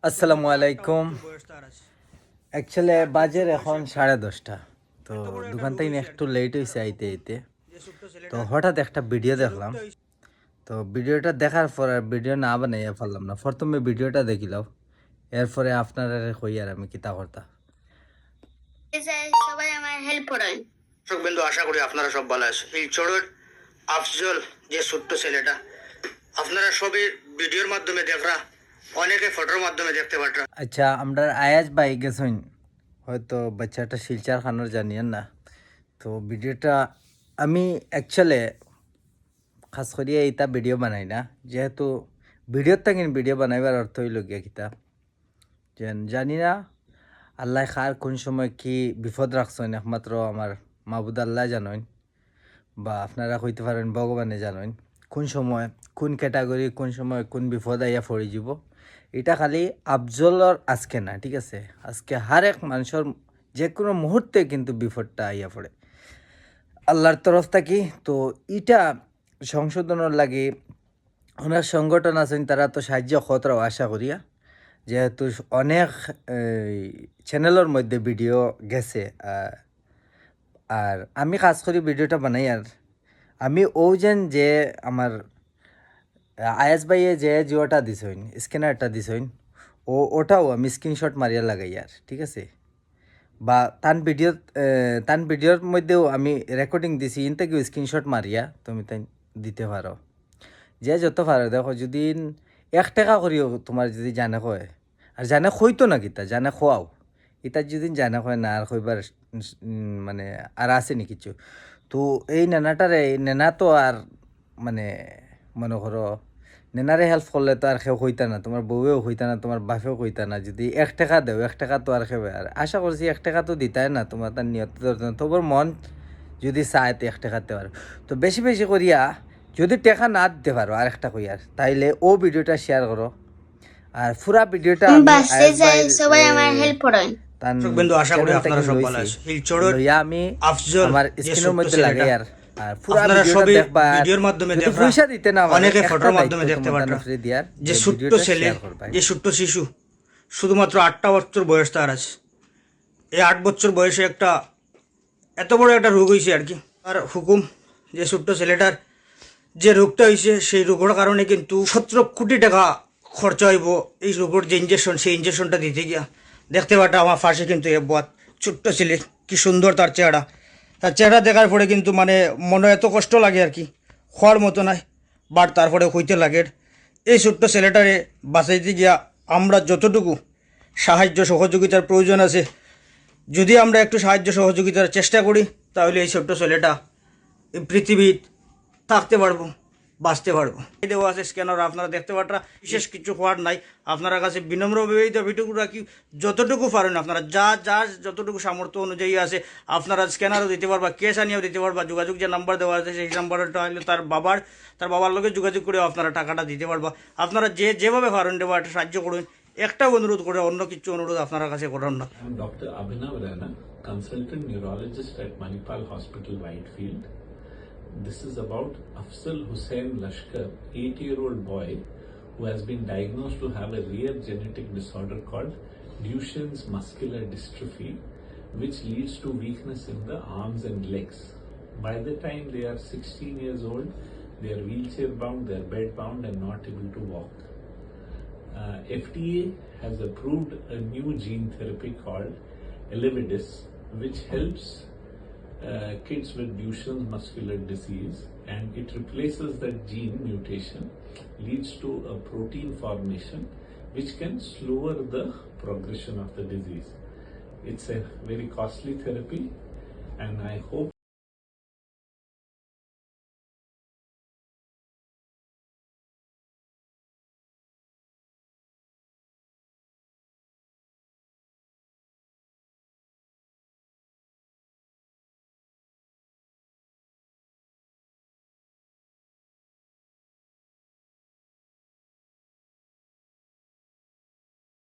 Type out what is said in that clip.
আসসালামু আলাইকুম। অ্যাকচুয়ালি বাজের এখন 10:30। তো দোকান থেকে একটু লেট হয়েছে আইতে আইতে। তো হঠাৎ একটা ভিডিও দেখলাম। তো ভিডিওটা দেখার পর আর ভিডিও না বানাইয়া পারলাম না। প্রথমে ভিডিওটা দেখিলাম, এরপরে আপনারা কই আর আমি কিতা করতা। সবাই আমার হেল্প করেন। দর্শক বিন্দু, আশা করি আপনারা সব ভালো আছেন। এই চড়ুর আফজল যে ছোট্ট ছেলেটা আপনারা সবই ভিডিওর মাধ্যমে দেখরা, অনেকে ফটোর মাধ্যমে দেখতে পাররা। আচ্ছা, আমরা আয়াজ ভাই গেছেন, হয়তো বাচ্চাটা শিলচার খানোর জানিয়েন না। তো ভিডিওটা আমি অ্যাকচুয়ালি খাস করিয়া এইটা ভিডিও বানাই না, যেহেতু ভিডিওর তাকিন ভিডিও বানাইবার অর্থ হইল গিয়া কিতা জানি না আল্লাহ খার কোন সময় কি বিপদ রাখছেন, একমাত্র আমার মাহবুদ আল্লাহ জানেন, বা আপনারা কইতে পারেন ভগবানে জানেন কোন সময় কোন ক্যাটাগরি কোন সময় কোন বিপদ আইয়া পড়ে যাব। এটা খালি আফজলর আজকে না, ঠিক আছে, আজকে হার এক মানুষের যে কোনো মুহূর্তে কিন্তু বিপদটা আইয়া পড়ে আল্লাহর তরফ থাকি। তো এটা সংশোধনের লাগে অনেক সংগঠন আছেন, তারা তো সাহায্য খতরাও আশা করিয়া, যেহেতু অনেক চ্যানেলের মধ্যে ভিডিও গেছে। আর আমি কাজ করি ভিডিওটা বানাই। আর আমি যে আমার আয়াস ভাইয়ে যে জিওটা দিছইন, স্ক্যানারটা দিছইন, ওটাও আমি স্ক্রিনশট মারিয়া লাগাই আর, ঠিক আছে, বা তান ভিডিওর মধ্যেও আমি রেকর্ডিং দিছি, ইনতেকেও স্ক্রিনশট মারিয়া তুমি তাই দিতে পারো। যে যত পারো দেখো, যদি 1 টাকা করিও তোমার যদি জানে কয়, আর জানে খইতো না কিতা জানে খোয়াও, ইতার যদি জানে কয় না আর কইবার মানে আর আসেনি কিছু। তো এই নেনা তো আর মানে মনে করো নেনারে হেল্প করলে তো আর কেউ হইতা না, তোমার বউয়েও হইতা না, তোমার বাপেও হইতা না। যদি 1 টাকা দেও, 1 টাকা তো আর কেউ, আর আশা করছি 1 টাকা তো দিতাই না, তোমার তার নিয়ত তবুর মন যদি চায় তো 1 টাকা দিতে পারো। তো বেশি বেশি করিয়া যদি টাকা না দিতে পারো আর একটা কই আর, তাইলে ও ভিডিওটা শেয়ার করো। আর পুরা ভিডিওটা সবাই আমার হেল্প করেন। বিন্দু, আশা করি আপনারা সব ভালো আছেন। এই চড়ুর আমি আফজল আমার স্ক্রিনের মধ্যে লাগাই আর পুরা ভিডিওটা দেখবা, ভিডিওর মাধ্যমে দেখবা, পয়সা দিতে না অনেকে ফটোর মাধ্যমে দেখতে পারবা। যে ছোট্ট ছেলে, যে ছোট্ট শিশু, শুধুমাত্র 8টা বছর বয়স তার আছে। এই 8 বছর বয়সে একটা এত বড় একটা রোগ হয়েছে আর কি। আর হুকুম যে ছোট্ট ছেলেটার যে রোগটা হয়েছে, সেই রোগের কারণে কিন্তু 17 কোটি টাকা খরচা হইব এই রোগের যে ইঞ্জেকশন, সেই ইঞ্জেকশনটা দিতে গিয়া। দেখতে পাটা আমার পাশে কিন্তু এ বাত ছোট্ট ছেলে, কি সুন্দর তার চেহারা। তার চেহারা দেখার পরে কিন্তু মানে মনে এত কষ্ট লাগে আর কি, হওয়ার মতো নয়, বাট তারপরে হইতে লাগে। এই ছোট্ট ছেলেটারে বাঁচাইতে গিয়া আমরা যতটুকু সাহায্য সহযোগিতার প্রয়োজন আছে, যদি আমরা একটু সাহায্য সহযোগিতার চেষ্টা করি, তাহলে এই ছোট্ট ছেলেটা এই পৃথিবীর থাকতে পারবো, বাঁচতে পারবো। এই দেওয়া আছে স্ক্যানার, আপনারা দেখতে পারা, বিশেষ কিছু হওয়ার নাই। আপনারা কাছে বিনম্রভাবে ভিডিওগুলো রাখি, যতটুকু পারেন আপনারা যা যতটুকু সামর্থ্য অনুযায়ী আছে আপনারা স্ক্যানারও দিতে পারবা, ক্যাশ আনিয়েও দিতে পারবা। যোগাযোগ যে নাম্বার দেওয়া আছে সেই নাম্বারটা হলে তার বাবার লগে যোগাযোগ করে আপনারা টাকাটা দিতে পারবা। আপনারা যেভাবে পারেন দেওয়া একটা সাহায্য করুন। একটা অনুরোধ করে, অন্য কিছু অনুরোধ আপনার কাছে করেন না। ডক্টর অভিনব Rana, consultant neurologist at Manipal Hospital, Whitefield. This is about Afzal Hussain Lashkar, 8-year-old boy who has been diagnosed to have a rare genetic disorder called Duchenne's muscular dystrophy, which leads to weakness in the arms and legs. By the time they are 16 years old, they are wheelchair bound, they are bed bound and not able to walk. FDA has approved a new gene therapy called Elevidys, which helps kids with Duchenne's muscular disease, and it replaces that gene mutation, leads to a protein formation which can slower the progression of the disease. It's a very costly therapy, and I hope